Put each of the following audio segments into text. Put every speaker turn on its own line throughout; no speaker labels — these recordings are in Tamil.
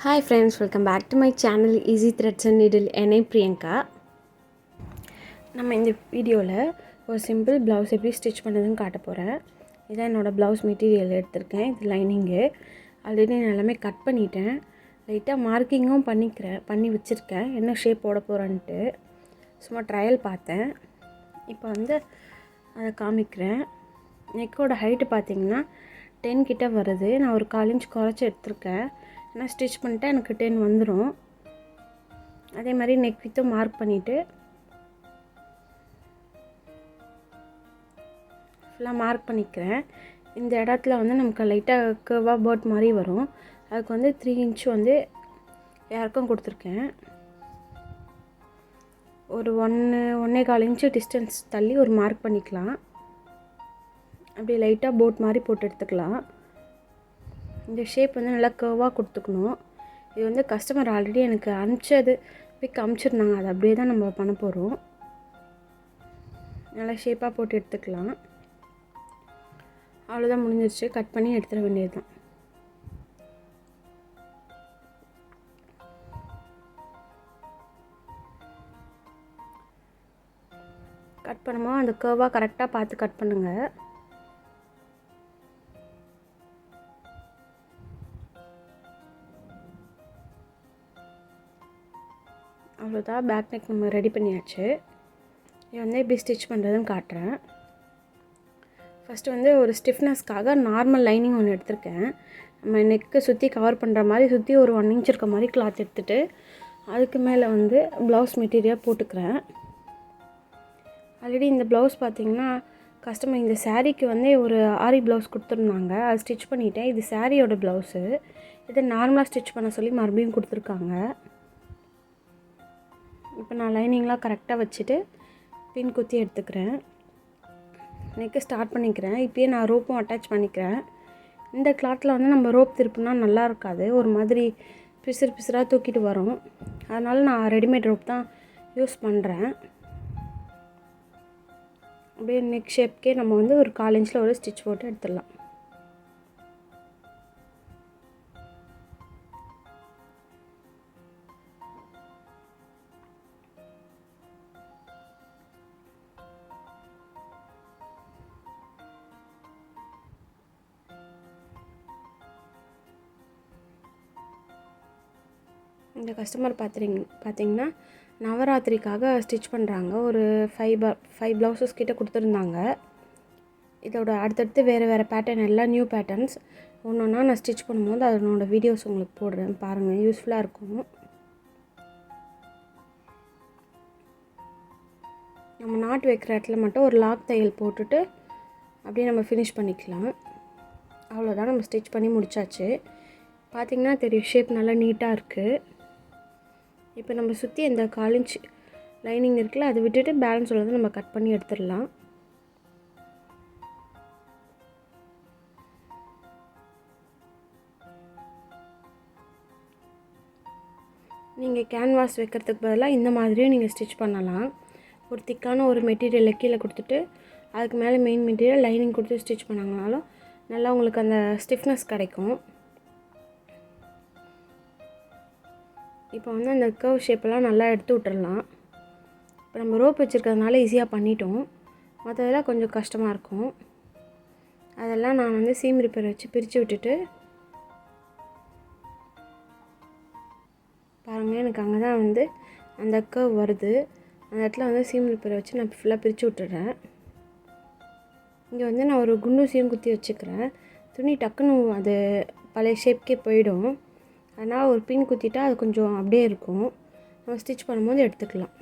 Hi friends, welcome back to my channel Easy Threads and Needle. என்னை பிரியங்கா. நம்ம இந்த வீடியோவில் ஒரு சிம்பிள் ப்ளவுஸ் எப்படி ஸ்டிச் பண்ணதுன்னு காட்ட போகிறேன். இதான் என்னோடய ப்ளவுஸ் மெட்டீரியல் எடுத்திருக்கேன். இது லைனிங்கு. ஆல்ரெடி நான் எல்லாமே கட் பண்ணிட்டேன். லைட்டாக மார்க்கிங்கும் பண்ணி வச்சுருக்கேன். என்ன ஷேப் போட போகிறேன்ட்டு சும்மா ட்ரையல் பார்த்தேன். இப்போ அதை காமிக்கிறேன். நெக்கோட ஹைட்டு பார்த்திங்கன்னா 10 கிட்ட வருது. நான் ஒரு 1/4 இன்ச் குறைச்சி எடுத்திருக்கேன். நான் ஸ்டிச் பண்ணிட்டா எனக்கு 10 வந்துடும். அதே மாதிரி நெக் வித்தும் மார்க் பண்ணிவிட்டு ஃபுல்லாக மார்க் பண்ணிக்கிறேன். இந்த இடத்துல நமக்கு லைட்டாக கர்வாக பேர்ட் மாதிரி வரும். அதுக்கு 3 இன்ச் இறக்கம் கொடுத்துருக்கேன். ஒரு 1.25 இன்ச்சு டிஸ்டன்ஸ் தள்ளி ஒரு மார்க் பண்ணிக்கலாம். அப்படியே லைட்டாக போட் மாதிரி போட்டு எடுத்துக்கலாம். இந்த ஷேப் நல்லா கர்வாக கொடுத்துக்கணும். இது கஸ்டமர் ஆல்ரெடி எனக்கு பிக் அனுப்பிச்சிருந்தாங்க. அது அப்படியே தான் நம்ம பண்ண போகிறோம். நல்லா ஷேப்பாக போட்டு எடுத்துக்கலாம். அவ்வளோதான், முடிஞ்சிருச்சு. கட் பண்ணி எடுத்துட வேண்டியது தான். கட் பண்ணும்போது அந்த கர்வாக கரெக்டாக பார்த்து கட் பண்ணுங்கள். அவ்வளோதான், பேக் நெக் நம்ம ரெடி பண்ணியாச்சு. இது எப்படி ஸ்டிச் பண்ணுறதுன்னு காட்டுறேன். ஃபஸ்ட்டு ஒரு ஸ்டிஃப்னஸ்க்காக நார்மல் லைனிங் ஒன்று எடுத்திருக்கேன். நம்ம நெக்கு சுற்றி கவர் பண்ணுற மாதிரி சுற்றி ஒரு 1 இன்ச் இருக்க மாதிரி கிளாத் எடுத்துகிட்டு அதுக்கு மேலே ப்ளவுஸ் மெட்டீரியல் போட்டுக்கிறேன். ஆல்ரெடி இந்த ப்ளவுஸ் பார்த்திங்கன்னா கஸ்டமர் இந்த சாரீக்கு ஒரு ஆரி ப்ளவுஸ் கொடுத்துருந்தாங்க. அது ஸ்டிச் பண்ணிவிட்டேன். இது சாரியோட ப்ளவுஸு. இதை நார்மலாக ஸ்டிச் பண்ண சொல்லி மறுபடியும் கொடுத்துருக்காங்க. இப்போ நான் லைனிங்லாம் கரெக்டாக வச்சுட்டு பின் குத்தி எடுத்துக்கிறேன். நெக்கு ஸ்டார்ட் பண்ணிக்கிறேன். இப்போயே நான் ரோப்பும் அட்டாச் பண்ணிக்கிறேன். இந்த கிளாத்தில் நம்ம ரோப் திருப்பினா நல்லா இருக்காது, ஒரு மாதிரி பிசுறாக தூக்கிட்டு வரும். அதனால் நான் ரெடிமேட் ரோப் தான் யூஸ் பண்ணுறேன். அப்படியே நெக் ஷேப்க்கே நம்ம ஒரு 1/4 இன்ச்சில் ஒரு ஸ்டிச் போட்டு எடுத்துடலாம். இந்த கஸ்டமர் பார்த்திங்கன்னா நவராத்திரிக்காக ஸ்டிச் பண்ணுறாங்க. ஒரு 5 ப்ளவுசஸ் கிட்டே கொடுத்துருந்தாங்க. இதோட அடுத்தடுத்து வேறு பேட்டர்ன், எல்லாம் நியூ பேட்டர்ன்ஸ். ஒன்றா நான் ஸ்டிச் பண்ணும்போது அதனோட வீடியோஸ் உங்களுக்கு போடுறேன், பாருங்கள், யூஸ்ஃபுல்லாக இருக்கும். நம்ம நாட் வைக்கிற இடத்துல மட்டும் ஒரு லாக் தையல் போட்டுட்டு அப்படியே நம்ம ஃபினிஷ் பண்ணிக்கலாம். அவ்வளோதான், நம்ம ஸ்டிச் பண்ணி முடித்தாச்சு. பார்த்திங்கன்னா தெரியும், ஷேப் நல்லா நீட்டாக இருக்குது. இப்போ நம்ம சுற்றி இந்த 1/4 இன்ச் லைனிங் இருக்குல்ல, அதை விட்டுட்டு பேலன்ஸ் உள்ளதை நம்ம கட் பண்ணி எடுத்துடலாம். நீங்கள் கேன்வாஸ் வைக்கிறதுக்கு பதிலாக இந்த மாதிரியும் நீங்கள் ஸ்டிச் பண்ணலாம். ஒரு திக்கான ஒரு மெட்டீரியலை கீழே கொடுத்துட்டு அதுக்கு மேலே மெயின் மெட்டீரியல் லைனிங் கொடுத்து ஸ்டிச் பண்ணாங்கனாலும் நல்லா உங்களுக்கு அந்த ஸ்டிஃப்னஸ் கிடைக்கும். இப்போ அந்த கர்வ் ஷேப்பெல்லாம் நல்லா எடுத்து விட்டுடலாம். இப்போ நம்ம ரோப் வச்சுருக்கிறதுனால ஈஸியாக பண்ணிட்டோம். மற்றதெல்லாம் கொஞ்சம் கஷ்டமாக இருக்கும். அதெல்லாம் நான் சீம் ரிப்பேர் வச்சு பிரித்து விட்டுட்டு பாருங்கள், எனக்கு அங்கே தான் அந்த கர்வ் வருது. அந்த இடத்துல சீம் ரிப்பேர் வச்சு நான் ஃபுல்லாக பிரித்து விட்டுறேன். இங்கே நான் ஒரு குண்டூசியும் குத்தி வச்சுக்கிறேன். துணி டக்குன்னு அது பழைய ஷேப்கே போயிடும். அதனால் ஒரு பின் குத்திட்டா அது கொஞ்சம் அப்படியே இருக்கும். நம்ம ஸ்டிச் பண்ணும்போது எடுத்துக்கலாம்.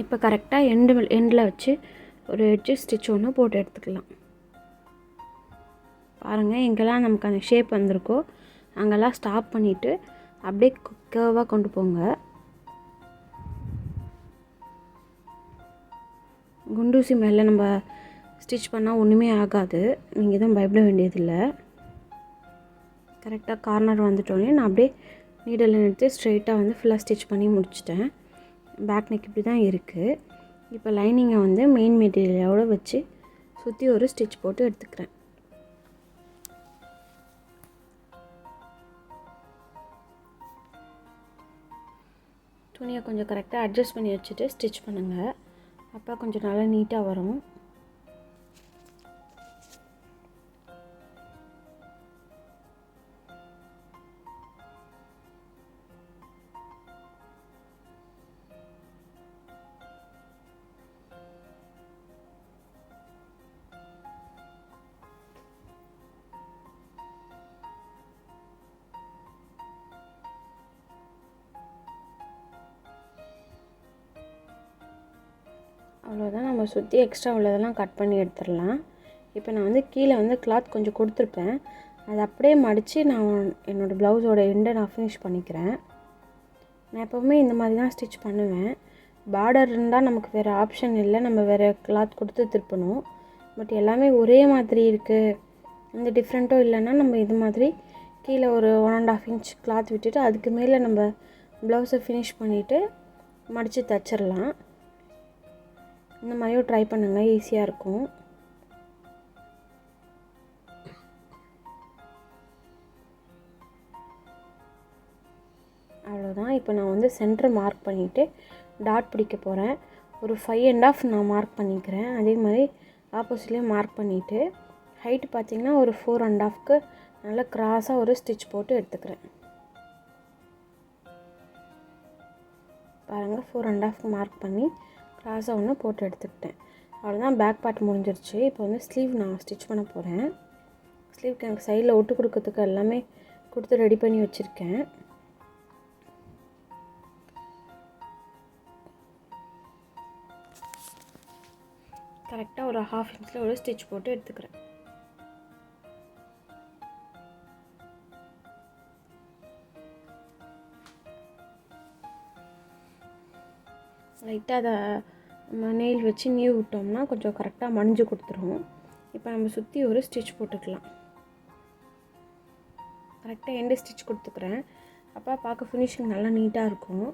இப்போ கரெக்டாக எண்டில் வச்சு ஒரு எட்ஜு ஸ்டிச் ஒன்று போட்டு எடுத்துக்கலாம். பாருங்கள், எங்கெல்லாம் நமக்கு அந்த ஷேப் வந்திருக்கோ அங்கெல்லாம் ஸ்டாப் பண்ணிவிட்டு அப்படியே கர்வாக கொண்டு போங்க. குண்டூசி மேலே நம்ம ஸ்டிச் பண்ணால் ஒன்றுமே ஆகாது, நீங்கள் எதுவும் பயப்பட வேண்டியதில்லை. கரெக்டாக கார்னர் வந்துட்டோடனே நான் அப்படியே நீடில் எடுத்து ஸ்ட்ரெயிட்டாக வந்து ஃபுல்லாக ஸ்டிச் பண்ணி முடிச்சிட்டேன். பேக் நெக் இப்படி தான் இருக்குது. இப்போ லைனிங்கை வந்து மெயின் மெட்டீரியலோடு வச்சு சுற்றி ஒரு ஸ்டிச் போட்டு எடுத்துக்கிறேன். துணியை கொஞ்சம் கரெக்டாக அட்ஜஸ்ட் பண்ணி வச்சுட்டு ஸ்டிச் பண்ணுங்கள், அப்போ கொஞ்சம் நல்லா நீட்டாக வரும். அவ்வளோதான், நம்ம சுற்றி எக்ஸ்ட்ரா உள்ளதெல்லாம் கட் பண்ணி எடுத்துடலாம். இப்போ நான் வந்து கீழே வந்து கிளாத் கொஞ்சம் கொடுத்துருப்பேன், அதை அப்படியே மடித்து நான் என்னோடய ப்ளவுஸோட எண்டை நான் ஃபினிஷ் பண்ணிக்கிறேன். நான் எப்போவுமே இந்த மாதிரி தான் ஸ்டிச் பண்ணுவேன். பார்டர் இருந்தால் நமக்கு வேறு ஆப்ஷன் இல்லை, நம்ம வேறு கிளாத் கொடுத்து திருப்பணும். பட் எல்லாமே ஒரே மாதிரி இருக்குது, எந்த டிஃப்ரெண்ட்டும் இல்லைன்னா நம்ம இது மாதிரி கீழே ஒரு 1.5 இன்ச் கிளாத் விட்டுட்டு அதுக்கு மேலே நம்ம ப்ளவுஸை ஃபினிஷ் பண்ணிவிட்டு மடித்து தைச்சிடலாம். இந்த மாதிரியும் ட்ரை பண்ணுங்கள், ஈஸியாக இருக்கும். அவ்வளோதான். இப்போ நான் வந்து சென்டர் மார்க் பண்ணிவிட்டு டாட் பிடிக்க போகிறேன். ஒரு 5.5 நான் மார்க் பண்ணிக்கிறேன். அதே மாதிரி ஆப்போசிட்லேயும் மார்க் பண்ணிவிட்டு ஹைட்டு பார்த்திங்கன்னா ஒரு 4.5க்கு நல்லா க்ராஸாக ஒரு ஸ்டிச் போட்டு எடுத்துக்கிறேன். பாருங்கள், 4.5க்கு மார்க் பண்ணி க்ராஸாக ஒன்று போட்டு எடுத்துக்கிட்டேன். அவ்வளோதான், பேக் பார்ட் முடிஞ்சிருச்சு. இப்போ வந்து ஸ்லீவ் நான் ஸ்டிச் பண்ண போகிறேன். ஸ்லீவ்க்கு எனக்கு சைடில் ஒட்டு கொடுக்கறதுக்கு எல்லாமே கொடுத்து ரெடி பண்ணி வச்சுருக்கேன். கரெக்டாக ஒரு 1/2 இன்ச்சில் ஒரு ஸ்டிச் போட்டு எடுத்துக்கிறேன். லைட்டாக அதை நெயில் வச்சு நீவ் விட்டோம்னா கொஞ்சம் கரெக்டாக மடிஞ்சு கொடுத்துரும். இப்போ நம்ம சுற்றி ஒரு ஸ்டிச் போட்டுக்கலாம். கரெக்டாக எண்டு ஸ்டிச் கொடுத்துக்கிறேன், அப்போ பார்க்க ஃபினிஷிங் நல்லா நீட்டாக இருக்கும்.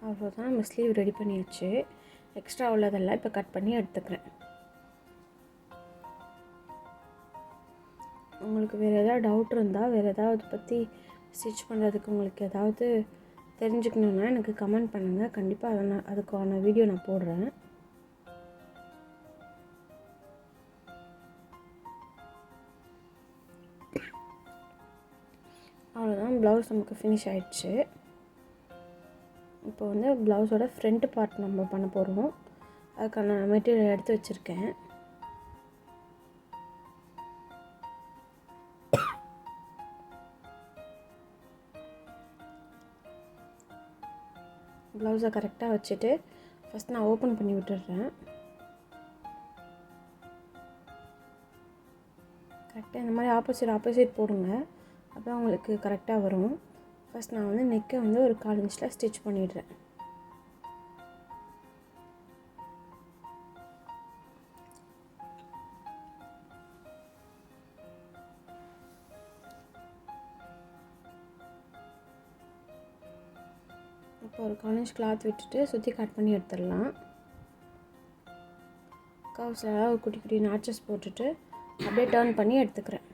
அவ்வளோதான், நம்ம ஸ்லீவ் ரெடி பண்ணியாச்சு. எக்ஸ்ட்ரா உள்ளதெல்லாம் இப்போ கட் பண்ணி எடுத்துக்கிறேன். உங்களுக்கு வேறு ஏதாவது டவுட் இருந்தால், வேறு ஏதாவது பற்றி ஸ்டிச் பண்ணுறதுக்கு உங்களுக்கு ஏதாவது தெரிஞ்சுக்கணுன்னா எனக்கு கமெண்ட் பண்ணுங்கள். கண்டிப்பாக அதுக்கான வீடியோ நான் போடுறேன். அவ்வளோதான், ப்ளவுஸ் நமக்கு ஃபினிஷ் ஆகிடுச்சு. இப்போ வந்து ப்ளவுஸோட ஃப்ரண்ட் பார்ட் நம்ம பண்ண போகிறோம். அதுக்கான மெட்டீரியல் எடுத்து வச்சுருக்கேன். ப்ளவுஸை கரெக்டாக வச்சுட்டு ஃபஸ்ட் நான் ஓப்பன் பண்ணி விட்டுடுறேன். கரெக்டாக இந்த மாதிரி ஆப்போசிட் போடுங்க, அப்போ உங்களுக்கு கரெக்டாக வரும். ஃபஸ்ட் நான் வந்து நெக்கை வந்து ஒரு 1/4 இன்ச்சில் ஸ்டிச் பண்ணிடுறேன். இப்போ ஒரு 1/4 இன்ச் கிளாத் விட்டுட்டு சுற்றி கட் பண்ணி எடுத்துடலாம். கர்வ்ஸில் ஒரு குட்டி குட்டி நாச்சஸ் போட்டுட்டு அப்படியே டர்ன் பண்ணி எடுத்துக்கிறேன்.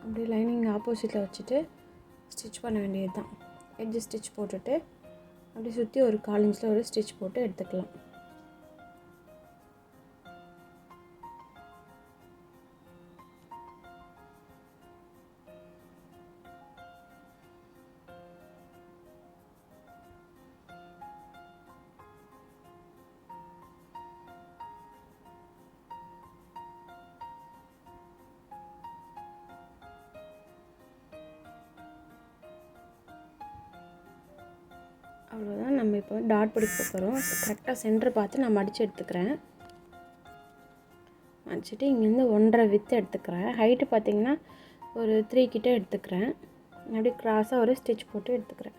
அப்படியே லைனிங் ஆப்போசிட்டில் வச்சுட்டு ஸ்டிச் பண்ண வேண்டியது தான். எட்ஜ் ஸ்டிச் போட்டுட்டு அப்படியே சுற்றி ஒரு 1/4 இன்ச்சில் ஒரு ஸ்டிச் போட்டு எடுத்துக்கலாம். இப்போ டாட் பிடிக்க போகிறோம். கரெக்டாக சென்டர் பார்த்து நான் மடித்து எடுத்துக்கிறேன். மடிச்சுட்டு இங்கேருந்து 1.5 வித்து எடுத்துக்கிறேன். ஹைட்டு பார்த்திங்கன்னா ஒரு 3 கிட்ட எடுத்துக்கிறேன். அப்படியே க்ராஸாக ஒரு ஸ்டிச் போட்டு எடுத்துக்கிறேன்.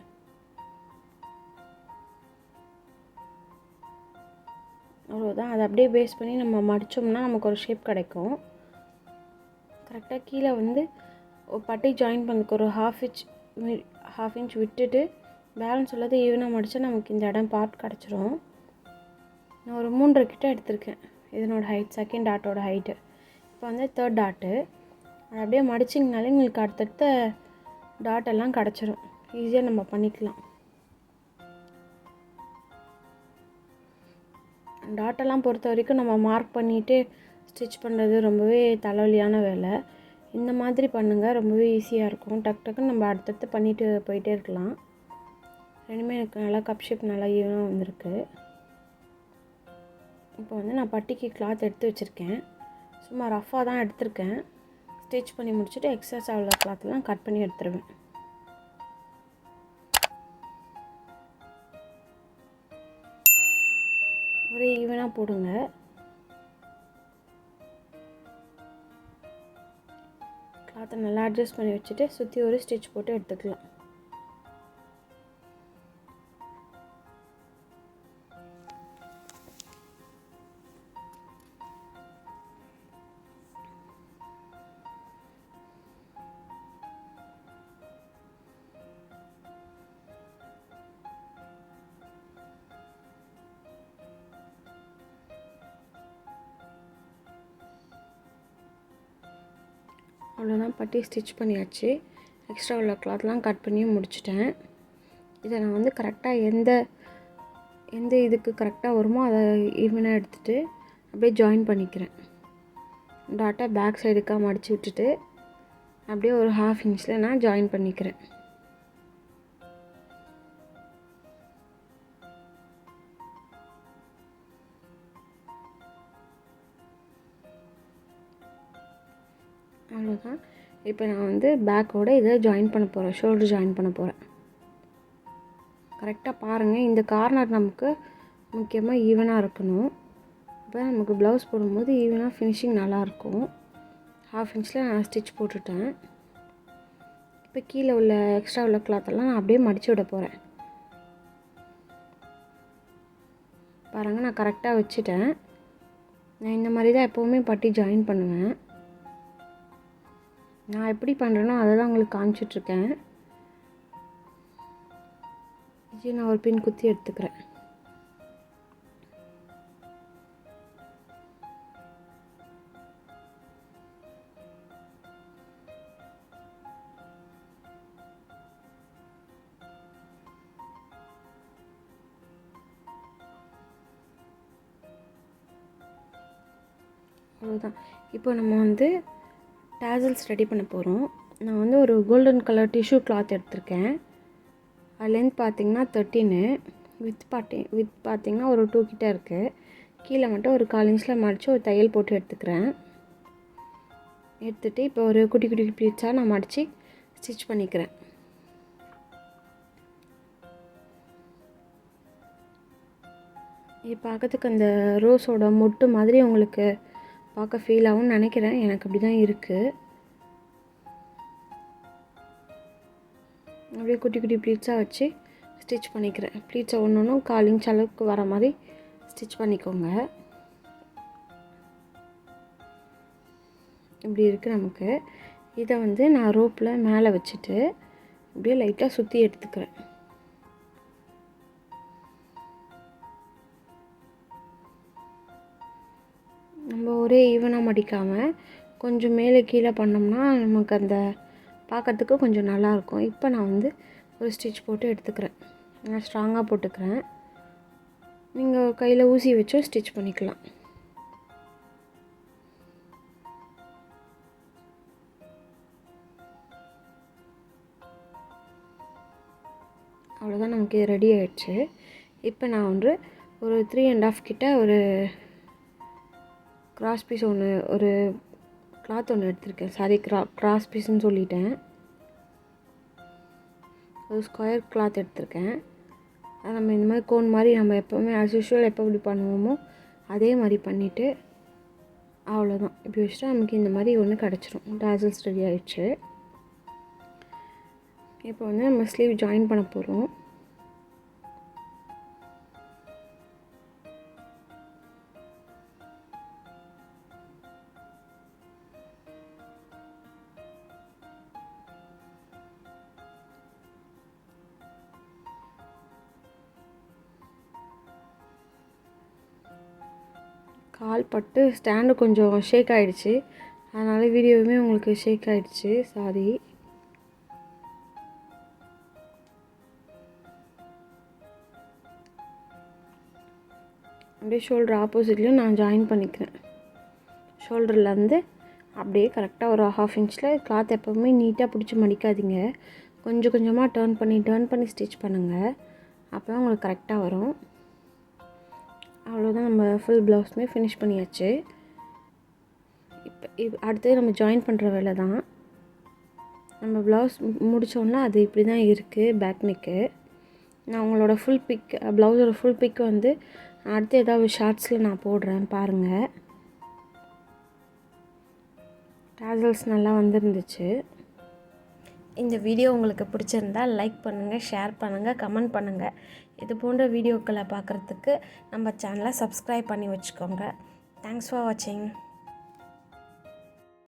அவ்வளோதான். அதை அப்படியே பேஸ் பண்ணி நம்ம மடித்தோம்னா நமக்கு ஒரு ஷேப் கிடைக்கும். கரெக்டாக கீழே வந்து பட்டி ஜாயின் பண்ணதுக்கு ஒரு ஹாஃப் இன்ச் விட்டுட்டு பேலன்ஸ் உள்ளது ஈவனாக மடித்தா நமக்கு இந்த இடம் பார்ட் கிடச்சிரும். நான் ஒரு 3.5 கிட்ட எடுத்திருக்கேன். இதனோட ஹைட் செகண்ட் டாட்டோட ஹைட்டு. இப்போ வந்து தேர்ட் டாட்டு அதை அப்படியே மடிச்சிங்கனாலே உங்களுக்கு அடுத்தடுத்த டாட்டெல்லாம் கிடச்சிரும். ஈஸியாக நம்ம பண்ணிக்கலாம். டாட்டெல்லாம் பொறுத்த வரைக்கும் நம்ம மார்க் பண்ணிவிட்டு ஸ்டிச் பண்ணுறது ரொம்பவே தலைவலியான வேலை. இந்த மாதிரி பண்ணுங்கள், ரொம்பவே ஈஸியாக இருக்கும். டக்குன்னு நம்ம அடுத்தடுத்து பண்ணிவிட்டு போயிட்டே இருக்கலாம். ரெண்டுமே எனக்கு நல்லா கப் ஷேப் நல்லா ஈவனாக வந்திருக்கு. இப்போ வந்து நான் பட்டிக்கு கிளாத் எடுத்து வச்சுருக்கேன். சும்மா ரஃப்பாக தான் எடுத்திருக்கேன். ஸ்டிச் பண்ணி முடிச்சுட்டு எக்ஸஸ் உள்ள கிளாத்லாம் கட் பண்ணி எடுத்துருவேன். ஒரே ஈவனாக போடுங்க. கிளாத்தை நல்லா அட்ஜஸ்ட் பண்ணி வச்சுட்டு சுற்றி ஒரு ஸ்டிச் போட்டு எடுத்துக்கலாம். அவ்வளோதான், பட்டி ஸ்டிச் பண்ணியாச்சு. எக்ஸ்ட்ரா உள்ள கிளாத்லாம் கட் பண்ணி முடிச்சிட்டேன். இதை நான் வந்து கரெக்டாக எந்த இதுக்கு கரெக்டாக வருமோ அதை ஈவனாக எடுத்துகிட்டு அப்படியே ஜாயின் பண்ணிக்கிறேன். டாட்டா பேக் சைடுக்காக மடித்து விட்டுட்டு அப்படியே ஒரு ஹாஃப் இன்ச்சில் நான் ஜாயின் பண்ணிக்கிறேன். அவ்வளோதான். இப்போ நான் வந்து பேக்கோடு இதை ஜாயின் பண்ண போகிறேன். ஷோல்டர் ஜாயின் பண்ண போகிறேன். கரெக்டாக பாருங்கள், இந்த கார்னர் நமக்கு முக்கியமாக ஈவனாக இருக்கணும். இப்போ நமக்கு ப்ளவுஸ் போடும்போது ஈவனாக ஃபினிஷிங் நல்லாயிருக்கும். ஹாஃப் இன்ச்சில் நான் ஸ்டிச் போட்டுட்டேன். இப்போ கீழே உள்ள எக்ஸ்ட்ரா உள்ள கிளாத்தெல்லாம் நான் அப்படியே மடித்து விட போகிறேன். பாருங்கள், நான் கரெக்டாக வச்சுட்டேன். நான் இந்த மாதிரி தான் எப்போவுமே பட்டி ஜாயின் பண்ணுவேன். நான் எப்படி பண்ணுறேனோ அதை தான் உங்களுக்கு காமிச்சிட்ருக்கேன். இது நான் ஒரு பின் குத்தி எடுத்துக்கிறேன். அவ்வளோதான். இப்போ நம்ம வந்து டேசல்ஸ் ரெடி பண்ண போகிறோம். நான் வந்து ஒரு கோல்டன் கலர் டிஷ்யூ கிளாத் எடுத்திருக்கேன். லென்த் பார்த்திங்கன்னா 13, வித் பார்த்திங்கன்னா ஒரு 2 கிட்ட இருக்குது. கீழே மட்டும் ஒரு 1/4 இன்ச்சில் மடித்து ஒரு தையல் போட்டு எடுத்துக்கிறேன். எடுத்துகிட்டு இப்போ ஒரு குட்டி குட்டி பீஸாக நான் மடித்து ஸ்டிச் பண்ணிக்கிறேன். இது பார்க்கறதுக்கு அந்த ரோஸோட மொட்டு மாதிரி உங்களுக்கு பார்க்க ஃபீல் ஆகும்னு நினைக்கிறேன். எனக்கு அப்படி தான் இருக்குது. அப்படியே குட்டி குட்டி ப்ளீட்ஸாக வச்சு ஸ்டிச் பண்ணிக்கிறேன். ப்ளீட்ஸை ஒன்று 1/4 இன்ச் அளவுக்கு வர மாதிரி ஸ்டிச் பண்ணிக்கோங்க. இப்படி இருக்குது நமக்கு. இதை வந்து நான் ரோப்பில் மேலே வச்சுட்டு அப்படியே லைட்டாக சுற்றி எடுத்துக்கிறேன். நம்ம ஒரே ஈவனாக மடிக்காமல் கொஞ்சம் மேலே கீழே பண்ணோம்னா நமக்கு அந்த பார்க்கறதுக்கு கொஞ்சம் நல்லாயிருக்கும். இப்போ நான் வந்து ஒரு ஸ்டிச் போட்டு எடுத்துக்கிறேன். நான் ஸ்ட்ராங்காக போட்டுக்கிறேன். நீங்கள் கையில் ஊசி வச்சும் ஸ்டிச் பண்ணிக்கலாம். அவ்வளோதான், நமக்கு இது ரெடி ஆகிடுச்சு. இப்போ நான் வந்து ஒரு 3.5 கிட்ட ஒரு கிராஸ் பீஸ் ஒரு கிளாத் ஒன்று எடுத்திருக்கேன். சாரி, கிராஸ் பீஸ்ன்னு சொல்லிட்டேன். ஒரு ஸ்கொயர் கிளாத் எடுத்திருக்கேன். அதை நம்ம இந்த மாதிரி கோன் மாதிரி நம்ம எப்போவுமே ஆஸ் யூஷுவல் எப்போ இப்படி பண்ணுவோமோ அதே மாதிரி பண்ணிவிட்டு அவ்வளோதான். இப்படி வச்சுட்டா நமக்கு இந்த மாதிரி ஒன்று கிடச்சிரும். டாசல்ஸ் ரெடி ஆகிடுச்சு. இப்போ வந்து நம்ம ஸ்லீவ் ஜாயின் பண்ண போகிறோம். கால் பட்டு ஸ்டாண்டு கொஞ்சம் ஷேக் ஆகிடுச்சு, அதனால் வீடியோவுமே உங்களுக்கு ஷேக் ஆகிடுச்சு, சாரி. அப்படியே ஷோல்டர் ஆப்போசிட்லேயும் நான் ஜாயின் பண்ணிக்கிறேன். ஷோல்டர்லேருந்து அப்படியே கரெக்டாக ஒரு 1/2 இன்ச்சில் கிளாத் எப்போவுமே நீட்டாக பிடிச்சி மடிக்காதீங்க. கொஞ்சம் கொஞ்சமாக டேர்ன் பண்ணி ஸ்டிச் பண்ணுங்கள். அப்போ தான் உங்களுக்கு கரெக்டாக வரும். அவ்வளோதான், நம்ம ஃபுல் ப்ளவுஸுமே ஃபினிஷ் பண்ணியாச்சு. இப்போ அடுத்தது நம்ம ஜாயின் பண்ணுற வேலை தான். நம்ம ப்ளவுஸ் முடித்தோன்னா அது இப்படி தான் இருக்குது பேக் நெக்கு. நான் உங்களோட ஃபுல் பிக், ப்ளவுஸோட ஃபுல் பிக் வந்து அடுத்து ஏதாவது ஷார்ட்ஸில் நான் போடுறேன் பாருங்கள். டாசல்ஸ் நல்லா வந்துருந்துச்சு. இந்த வீடியோ உங்களுக்கு பிடிச்சிருந்தால் லைக் பண்ணுங்கள், ஷேர் பண்ணுங்கள், கமெண்ட் பண்ணுங்கள். இது போன்ற வீடியோக்களை பார்க்குறதுக்கு நம்ம சேனலை சப்ஸ்கிரைப் பண்ணி வச்சுக்கோங்க. தேங்க்ஸ் ஃபார் வாட்சிங்.